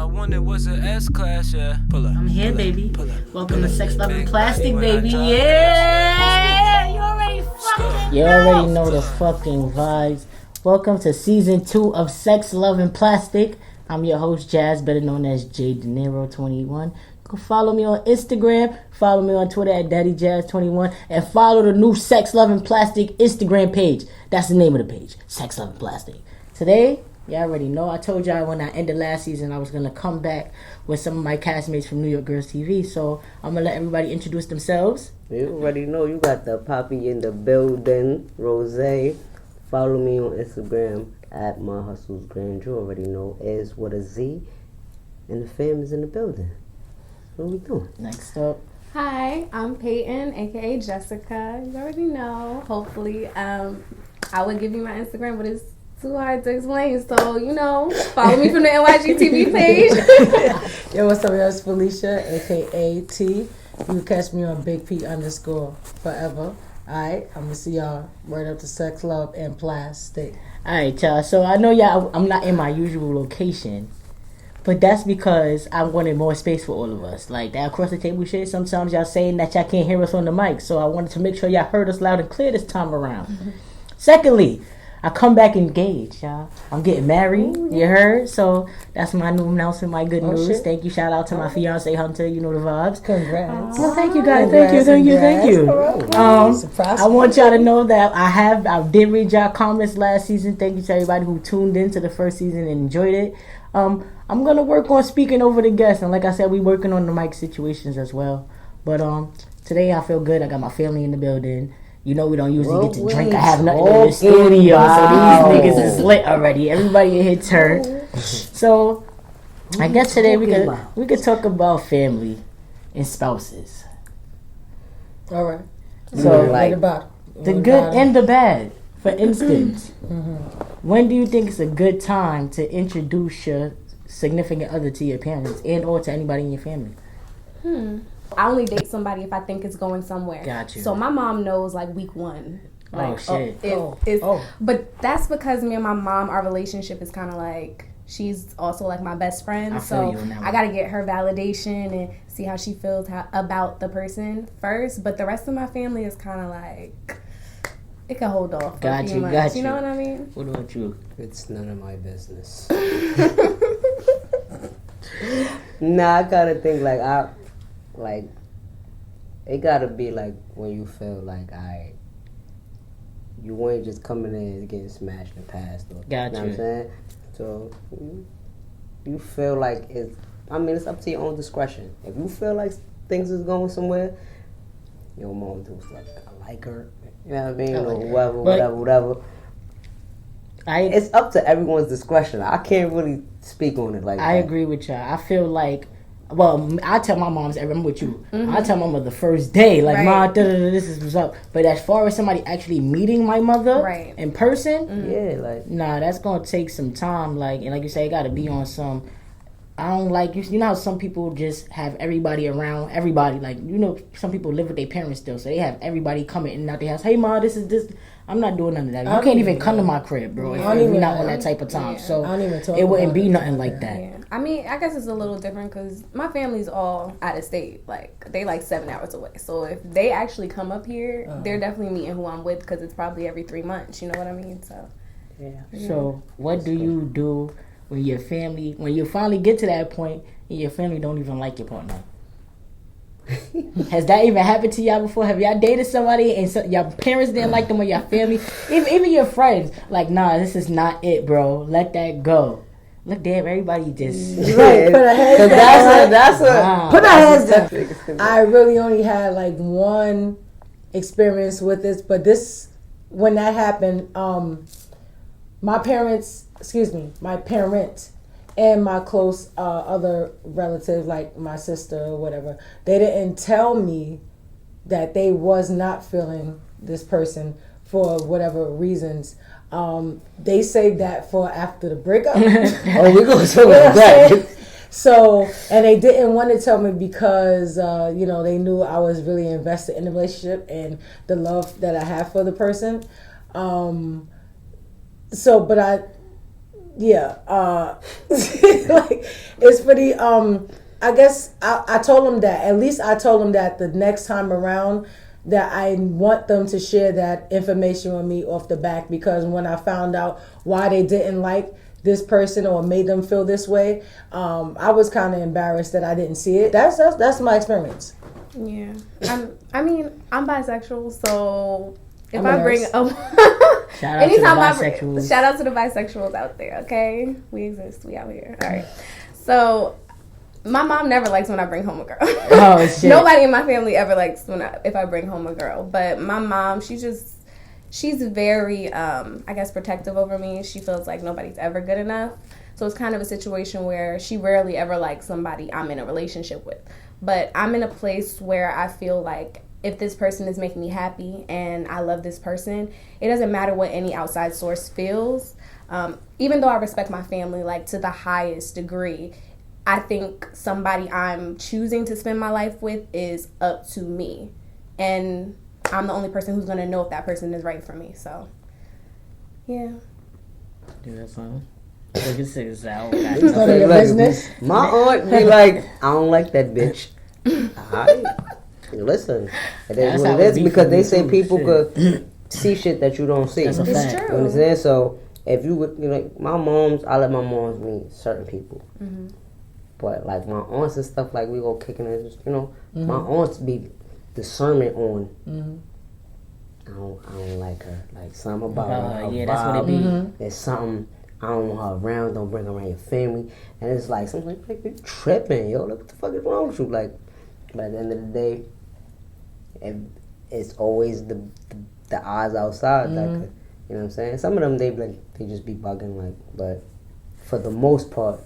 I wanted was an S-Class, yeah. Pull up. I'm here, pull baby. Up, pull up, Welcome pull to up. Sex, Love, and Big Plastic, body when I baby. drop Yeah! You already fucking You already know the fucking vibes. Welcome to season 2 of Sex, Love, and Plastic. I'm your host, Jazz, better known as J De Niro 21. Go follow me on Instagram, follow me on Twitter at DaddyJazz21, and follow the new Sex, Love, and Plastic Instagram page. That's the name of the page, Sex, Love, and Plastic. Today, y'all already know, I told y'all when I ended last season I was going to come back with some of my castmates from New York Girls TV. So I'm going to let everybody introduce themselves. You already know you got the poppy in the building, Rose. Follow me on Instagram at My Hustles Grand. You already know is with a Z, and the fam is in the building. What are we doing? Next up. Hi, I'm Peyton, aka Jessica. You already know. Hopefully, I would give you my Instagram, but it's too hard to explain. So, follow me from the NYGTV page. Yo, what's up, y'all? It's Felicia, aka T. You can catch me on Big P _ forever. Alright, I'm gonna see y'all right up to Sex, Love, and Plastic. Alright, y'all. So I know y'all, I'm not in my usual location, but that's because I wanted more space for all of us. Like that across the table shit, sometimes y'all saying that y'all can't hear us on the mic, so I wanted to make sure y'all heard us loud and clear this time around. Mm-hmm. Secondly, I come back engaged, y'all. I'm getting married. Ooh, yeah. You heard? So that's my new announcement, my good news. Shit. Thank you. Shout out to my fiance Hunter. You know the vibes. Congrats. Well, thank you guys. Thank you. I want y'all to know that I did read y'all comments last season. Thank you to everybody who tuned in to the first season and enjoyed it. I'm gonna work on speaking over the guests, and like I said, we working on the mic situations as well. But today I feel good. I got my family in the building. You know we don't usually get to drink. I have nothing in the studio, so these niggas is lit already. Everybody in here turned. So I guess today we could talk about family and spouses. All right. So the good and the bad. For instance, when do you think it's a good time to introduce your significant other to your parents and or to anybody in your family? I only date somebody if I think it's going somewhere. Got you. So my mom knows like week 1. Like, shit. But that's because me and my mom, our relationship is kind of like, she's also like my best friend. I got to get her validation and see how she feels about the person first. But the rest of my family is kind of like, it can hold off for a few months. You know what I mean? What about you? It's none of my business. Nah, I gotta think like it gotta be like when you feel like you weren't just coming in and getting smashed and passed. Or, got you. Know what I'm saying? So you feel like it's up to your own discretion. If you feel like things is going somewhere, your mom was like, I like her. You know what I mean? Or whatever. It's up to everyone's discretion. I can't really speak on it like that. I agree with y'all. I feel like, well, I tell my moms, I'm with you. Mm-hmm. I tell my mother the first day, like, Ma, this is what's up. But as far as somebody actually meeting my mother in person, nah, that's gonna take some time. Like, and like you say, it gotta be on some. I don't like you know how some people just have everybody around everybody. Like, some people live with their parents still, so they have everybody coming in and out their house. Hey, Ma, this is this. I'm not doing none of that. You can't even come to my crib, bro. If we're not on that type of time. So it wouldn't be nothing like that. Yeah. I mean, I guess it's a little different because my family's all out of state. Like, they 7 hours away. So if they actually come up here, they're definitely meeting who I'm with because it's probably every 3 months. You know what I mean? So, yeah. So what do you do when you finally get to that point and your family don't even like your partner? Has that even happened to y'all before? Have y'all dated somebody and your parents didn't like them, or your family, even your friends, like, nah, this is not it, bro. Let that go. Look, damn, everybody just put our heads down. Put our heads down. I really only had like one experience with this, but when that happened, my parent and my close other relatives, like my sister or whatever, they didn't tell me that they was not feeling this person for whatever reasons. They saved that for after the breakup. We're going to talk about that. So, and they didn't want to tell me because, they knew I was really invested in the relationship and the love that I have for the person. yeah, like it's pretty. I guess I told him that. At least I told him that the next time around, that I want them to share that information with me off the back, because when I found out why they didn't like this person or made them feel this way, I was kind of embarrassed that I didn't see it. That's my experience. Yeah, I'm bisexual, so if I'm I bring Shout out anytime to I the bring, bisexuals. shout out to the bisexuals out there. Okay, we exist. We out here. All right. So my mom never likes when I bring home a girl. Oh shit! Nobody in my family ever likes if I bring home a girl. But my mom, she's very I guess protective over me. She feels like nobody's ever good enough. So it's kind of a situation where she rarely ever likes somebody I'm in a relationship with. But I'm in a place where I feel like if this person is making me happy and I love this person, it doesn't matter what any outside source feels. Even though I respect my family like to the highest degree, I think somebody I'm choosing to spend my life with is up to me. And I'm the only person who's going to know if that person is right for me. So, yeah. Do that song. Look at this out. My aunt be like, I don't like that bitch. Listen, it is what it is, because they say people could see shit that you don't see. That's a fact. It's You true. understand? So if you would, my moms, I let my moms meet certain people. Mm-hmm. But like my aunts and stuff, like we go kicking it, my aunts be discernment on. I don't like her. Like something about her. Yeah, that's what it be. There's something, I don't want her around. Don't bring her around your family. And it's like something like you tripping, yo. Like what the fuck is wrong with you? Like, but at the end of the day, it's always the eyes outside. Like, you know what I'm saying? Some of them they just be bugging. Like, but for the most part,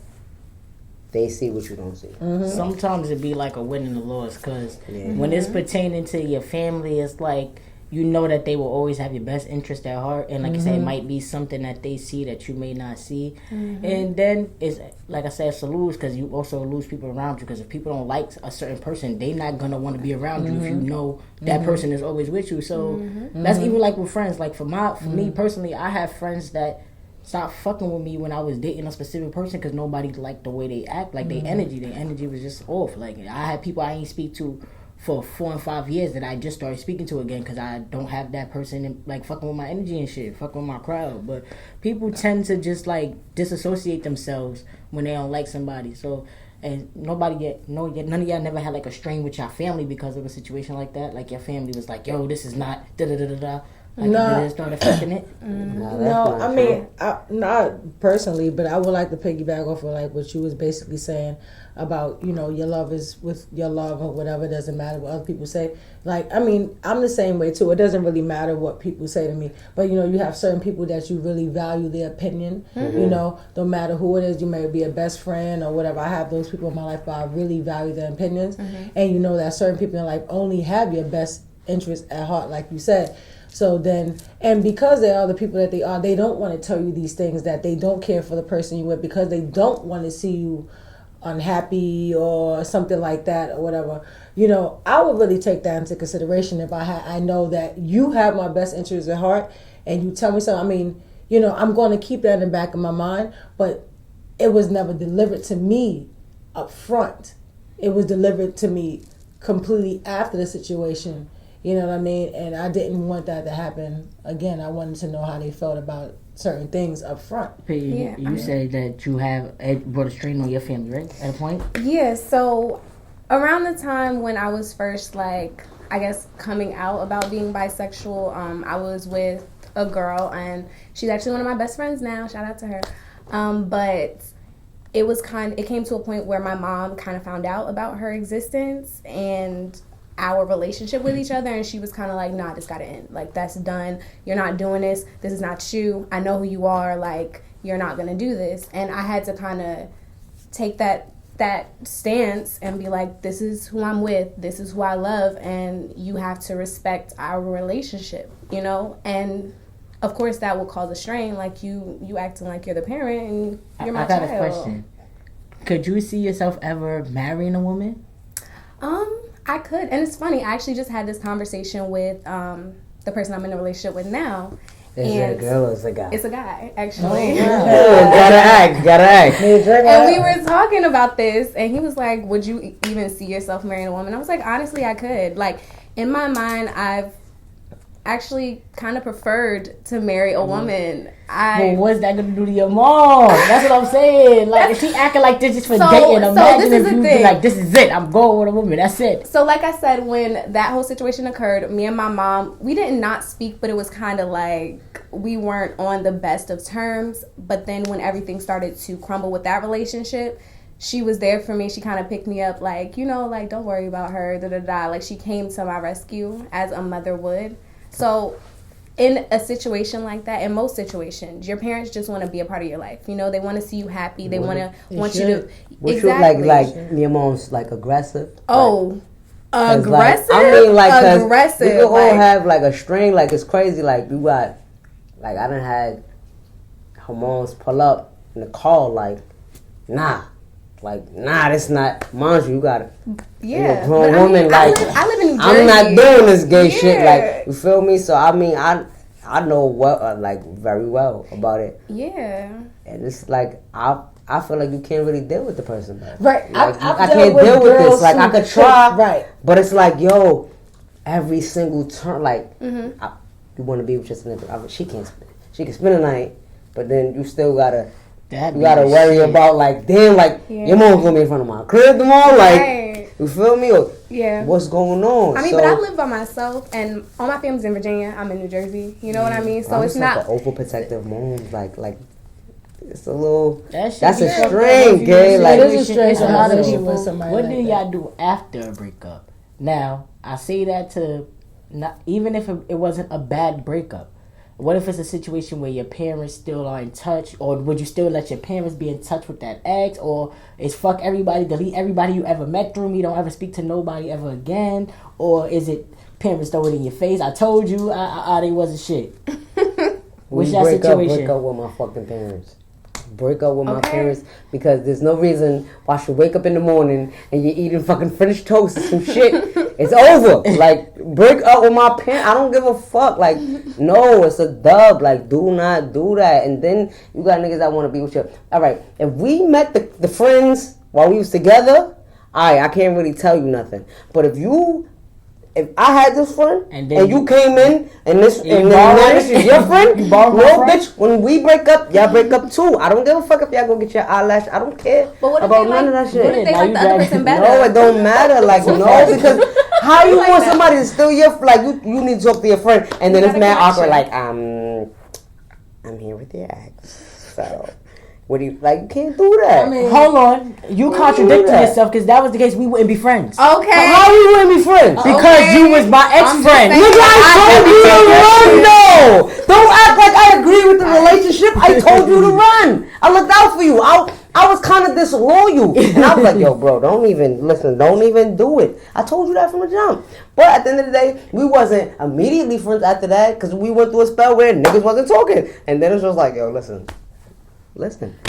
they see what you don't see. Sometimes it be like a win and a loss, because when it's pertaining to your family, it's like you know that they will always have your best interest at heart, and like I said, it might be something that they see that you may not see, and then it's like I said, it's a lose, because you also lose people around you, because if people don't like a certain person, they not gonna want to be around you if you know that person is always with you. So that's even like with friends. Like for me personally, I have friends that stopped fucking with me when I was dating a specific person because nobody liked the way they act. Like their energy was just off. Like I had people I ain't speak to for 4 and 5 years that I just started speaking to again because I don't have that person like fucking with my energy and shit, fucking with my crowd. But people tend to just like disassociate themselves when they don't like somebody. So and none of y'all never had like a strain with your family because of a situation like that. Like your family was like, yo, this is not da da da da da. Like No. it start affecting it. No, I mean, not personally, but I would like to piggyback off of like what you was basically saying about, your love is with your love or whatever. It doesn't matter what other people say. Like, I mean, I'm the same way too. It doesn't really matter what people say to me. But, you have certain people that you really value their opinion. No matter who it is, you may be a best friend or whatever. I have those people in my life, but I really value their opinions. And that certain people in life only have your best interest at heart, like you said. So then, and because they are the people that they are, they don't want to tell you these things, that they don't care for the person you're with because they don't want to see you unhappy or something like that or whatever. I would really take that into consideration if I know that you have my best interests at heart and you tell me something. I mean, I'm going to keep that in the back of my mind, but it was never delivered to me up front. It was delivered to me completely after the situation. You know what I mean? And I didn't want that to happen again. I wanted to know how they felt about certain things up front. You say that you have brought a strain on your family, right? At a point? Yeah, so around the time when I was first, like, I guess coming out about being bisexual, I was with a girl, and she's actually one of my best friends now. Shout out to her. But it came to a point where my mom kind of found out about her existence and our relationship with each other, and she was kind of like, nah, this gotta end. Like, that's done. You're not doing this. This is not you. I know who you are. Like, you're not gonna do this. And I had to kind of take that stance and be like, this is who I'm with. This is who I love, and you have to respect our relationship, And of course, that will cause a strain. Like you acting like you're the parent and you're my child. I got a question. Could you see yourself ever marrying a woman? I could, and it's funny. I actually just had this conversation with the person I'm in a relationship with now, Is it a girl or is it a guy? It's a guy, actually. Gotta act. And we were talking about this, and he was like, would you even see yourself marrying a woman? I was like, honestly, I could. Like, in my mind, I've actually kind of preferred to marry a woman. Well, what's that gonna do to your mom? That's what I'm saying. Like, if she acting like this just for dating, imagine if you be like, this is it, I'm going with a woman, that's it. So like I said, when that whole situation occurred, me and my mom, we did not speak, but it was kind of like we weren't on the best of terms. But then when everything started to crumble with that relationship, she was there for me. She kind of picked me up, like, you know, like, don't worry about her, Like, she came to my rescue as a mother would. So in a situation like that, in most situations, your parents just want to be a part of your life. You know, they want to see you happy. They want you to. What exactly. You like your mom's like aggressive? Oh, aggressive. Like, I mean, like aggressive. We could all have like a string. Like it's crazy. Like you got, like I done had her mom's pull up in the car. Like, nah, that's not. Mind you got yeah, a grown woman. I like I live in New Jersey. I'm not doing this gay shit. Like you feel me? So I mean, I know what like very well about it. Yeah. And it's like I feel like you can't really deal with the person. Right. Like, I can't deal with this. Like I could try. Right. But it's like, yo, every single turn, like you want to be with your significant. She can spend a night, but then you still gotta. You gotta worry about like, damn, like your mom's gonna be in front of my crib tomorrow, like you feel me? Or, what's going on? I mean, but I live by myself, and all my family's in Virginia. I'm in New Jersey. You know what I mean? So it's not like overprotective mom. Like it's a little. That's a string, gay. Like it is a string. So how does what do y'all do after a breakup? Now I say that to not even if it wasn't a bad breakup. What if it's a situation where your parents still are in touch, or would you still let your parents be in touch with that ex, or is fuck everybody, delete everybody you ever met through me, don't ever speak to nobody ever again, or is it parents throw it in your face? I told you, they wasn't shit. What's that situation? Break up with my fucking parents. Break up with my parents because there's no reason why I should wake up in the morning and you're eating fucking French toast or some shit. It's over. Like, break up with my parents. I don't give a fuck. Like, no, it's a dub. Like, do not do that. And then you got niggas that want to be with you. All right, if we met the friends while we was together, I can't really tell you nothing. But if I had this friend and you came in and this is your friend, bitch, when we break up, y'all break up too. I don't give a fuck if y'all go get your eyelash. I don't care about none of that shit. What if they like the other person better? No, it don't matter. Like, no, because how you want somebody to steal your, like, you need to talk to your friend and then it's mad awkward, like, I'm here with your ex. So, what do you, like, you can't do that. I mean, hold on. You contradicted yourself because that was the case. We wouldn't be friends. Okay. How we wouldn't be friends? Because you was my ex-friend. Nigga, I told you to run, though. Don't act like I agree with the relationship. I told you to run. I looked out for you. I was kind of disloyal. And I was like, yo, bro, don't even do it. I told you that from the jump. But at the end of the day, we wasn't immediately friends after that because we went through a spell where niggas wasn't talking. And then it was just like, yo, listen.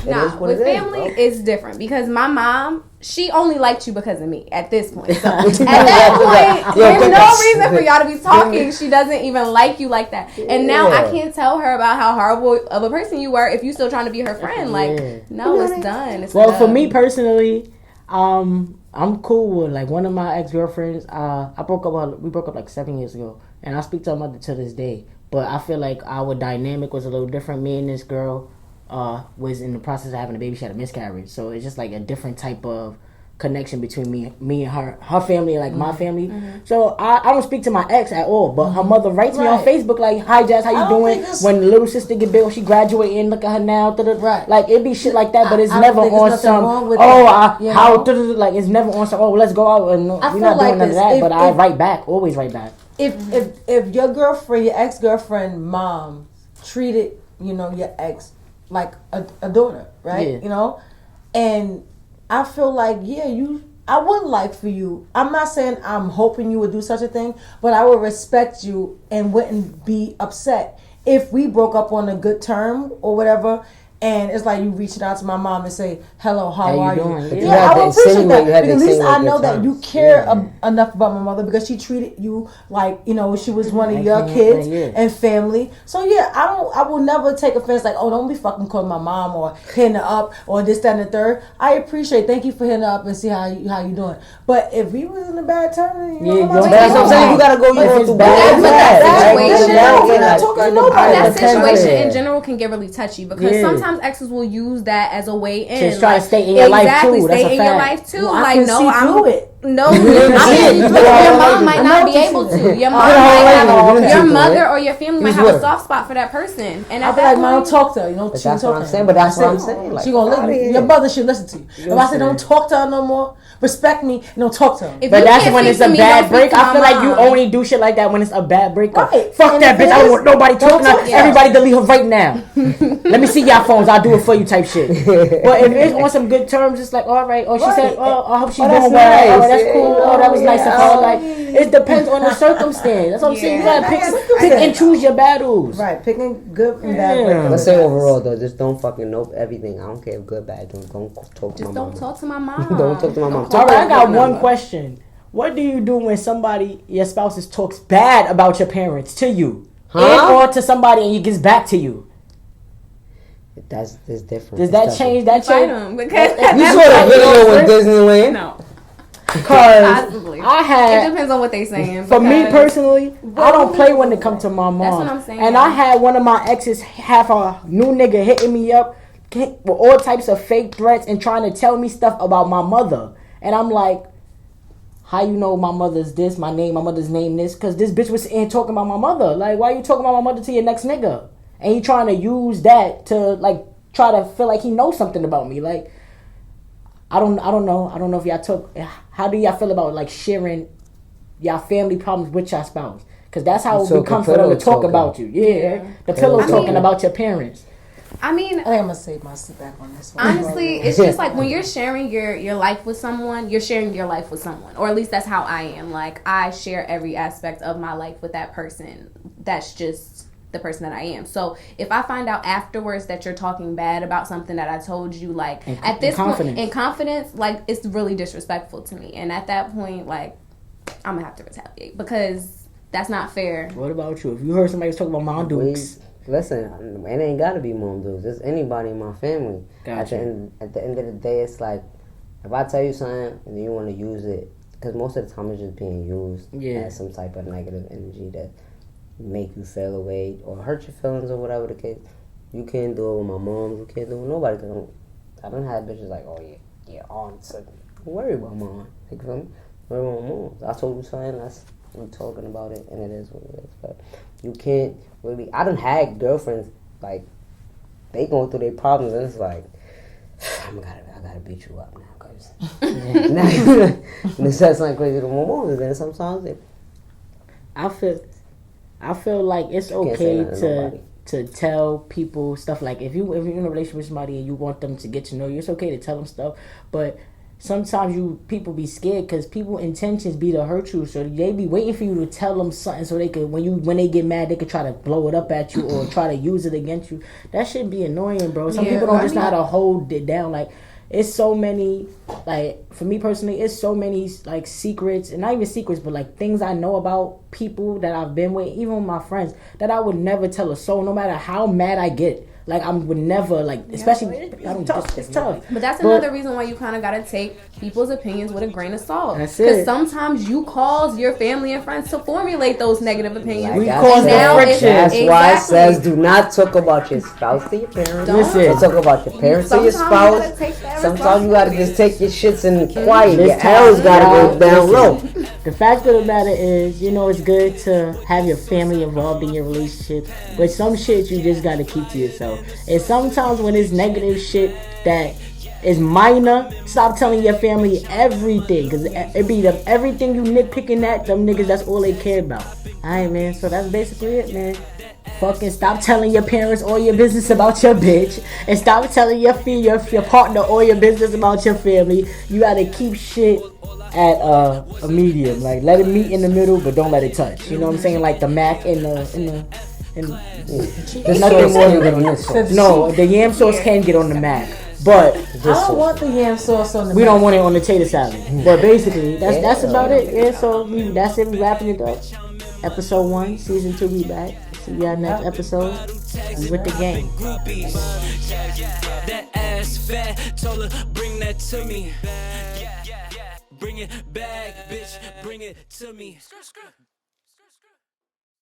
Nah, with family, it's different because my mom, she only liked you because of me at this point. So at that point, there's no reason for y'all to be talking. She doesn't even like you like that. And now I can't tell her about how horrible of a person you were if you still trying to be her friend. Like, no, it's done. For me personally, I'm cool with like one of my ex-girlfriends. We broke up like 7 years ago, and I speak to her mother to this day. But I feel like our dynamic was a little different. Me and this girl was in the process of having a baby. She had a miscarriage, so it's just like a different type of connection between me and her family and like my family. So I don't speak to my ex at all, but her mother writes me on Facebook like, hi Jazz, how you doing? When the little sister get big, when she graduating, look at her now, like it be shit like that, but it's never on some like it's never on some let's go out, and we're not doing none of that. But I write back, always write back. If your girlfriend, your ex-girlfriend mom treated your ex like a daughter, right? And I feel like, I would like for you. I'm not saying I'm hoping you would do such a thing, but I would respect you and wouldn't be upset if we broke up on a good term or whatever, And it's like you reaching out to my mom and say, hello, how you are doing? you? Yeah. Yeah, I would appreciate that. At least I know that you care enough about my mother because she treated you like, you know, she was one of your kids and family. So yeah, I will never take offense like, oh, don't be fucking calling my mom or hitting her up or this, that, and the third. I appreciate. Thank you for hitting her up and see how you doing. But if we was in a bad time, you know, that's what I'm saying. You gotta go. You go through that situation in general can get really touchy because sometimes exes will use that as a way in. Just try to stay in your life too. Stay in your life too. Well, like your mom might not be able to. Your mom your mother or your family might have a soft spot for that person. And I'll be like, Mom, don't talk to her. You know, that's what I'm saying. But that's what I'm saying. Like, she gonna listen. Your mother should listen to you. If I say don't talk to her no more, respect me and don't talk to her. But that's when it's a bad break. I feel like you only do shit like that when it's a bad breakup. Fuck that bitch. I don't want nobody talking to her. Everybody delete her right now. Let me see y'all phones. I'll do it for you type shit. But if it's on some good terms, it's like, all right. Or she said, oh, I hope she's doing well. Oh, that's cool. Oh, that was nice of her. Like, it depends on the circumstance. That's what I'm saying. You gotta pick and choose your battles. Right, picking good and bad. Let's say overall though, just don't fucking know everything. I don't care if good, bad. Don't talk to my mom. Don't talk to my mom. Don't talk to my mom. All right, I got one question. What do you do when somebody, your spouse, talks bad about your parents to you, or to somebody, and he gets back to you? That's different. Does that change? That change? Because you saw the video with Disneyland? No. Because I had. It depends on what they saying. For me personally, I don't play when it comes to my mom. That's what I'm saying. And I had one of my exes have a new nigga hitting me up with all types of fake threats and trying to tell me stuff about my mother. And I'm like, how you know my mother's this, my mother's name this? Because this bitch was sitting here talking about my mother. Like, why you talking about my mother to your next nigga? And he trying to use that to, like, try to feel like he knows something about me. Like, I don't know. I don't know if y'all how do y'all feel about, like, sharing y'all family problems with y'all spouse? Because that's how it becomes for them to talk about you. Yeah. The pillow talking about your parents. I mean, I think I'm gonna save my seat back on this one. Honestly, it's just like when you're sharing your life with someone, you're sharing your life with someone. Or at least that's how I am. Like, I share every aspect of my life with that person. That's just the person that I am. So if I find out afterwards that you're talking bad about something that I told you, like at this point in confidence, like it's really disrespectful to me. And at that point, like I'm gonna have to retaliate because that's not fair. What about you? If you heard somebody was talking about Mom Dukes, listen, it ain't gotta be Mom Dukes. It's anybody in my family. Gotcha. At the end of the day, it's like if I tell you something and you want to use it, because most of the time it's just being used as some type of negative energy that make you feel away or hurt your feelings or whatever the case. You can't do it with my mom. You can't do it with nobody. I don't have bitches like, oh yeah, aunts. Don't worry about mom. You feel me? Worry about mom. I told you something. I'm talking about it, and it is what it is. But you can't really. I done had girlfriends like they going through their problems, and it's like I gotta beat you up now, cause now it says something crazy to my mom, and then sometimes I feel like it's okay to tell people stuff. Like if you're in a relationship with somebody and you want them to get to know you, it's okay to tell them stuff. But sometimes people be scared because people intentions be to hurt you, so they be waiting for you to tell them something so they could when they get mad they could try to blow it up at you or try to use it against you. That should be annoying, bro. Some people don't just know how to hold it down. Like it's so many, like for me personally, it's so many like secrets, and not even secrets, but like things I know about people that I've been with, even with my friends, that I would never tell a soul, no matter how mad I get. Like I would never especially it's tough. But that's another reason why you kind of gotta take people's opinions with a grain of salt. That's it. Because sometimes you cause your family and friends to formulate those negative opinions. We cause the friction. That's why it says do not talk about your spouse to your parents. Don't talk about your parents to your spouse. Sometimes you gotta just take your shits in quiet. Your arrows gotta go down low. The fact of the matter is, it's good to have your family involved in your relationship, but some shit you just gotta keep to yourself. And sometimes when it's negative shit that is minor, stop telling your family everything, because it be everything you nitpicking at them niggas, that's all they care about. Alright, man, so that's basically it, man. Fucking stop telling your parents all your business about your bitch, and stop telling your partner all your business about your family. You gotta keep shit at a medium, like let it meet in the middle, but don't let it touch. You know what I'm saying? Like the Mac in And This nothing sauce more can't than get on this sauce. no, the yam sauce can get on the mac, but I don't want the yam sauce on the we mac. don't want it on the tater salad. But basically, that's about it. Yeah, so that's it. We wrapping it up. Episode 1, season 2, we back. See y'all next episode. We with the gang. That ass fat, told her bring that to me. Bring it back, bitch, bring it to me.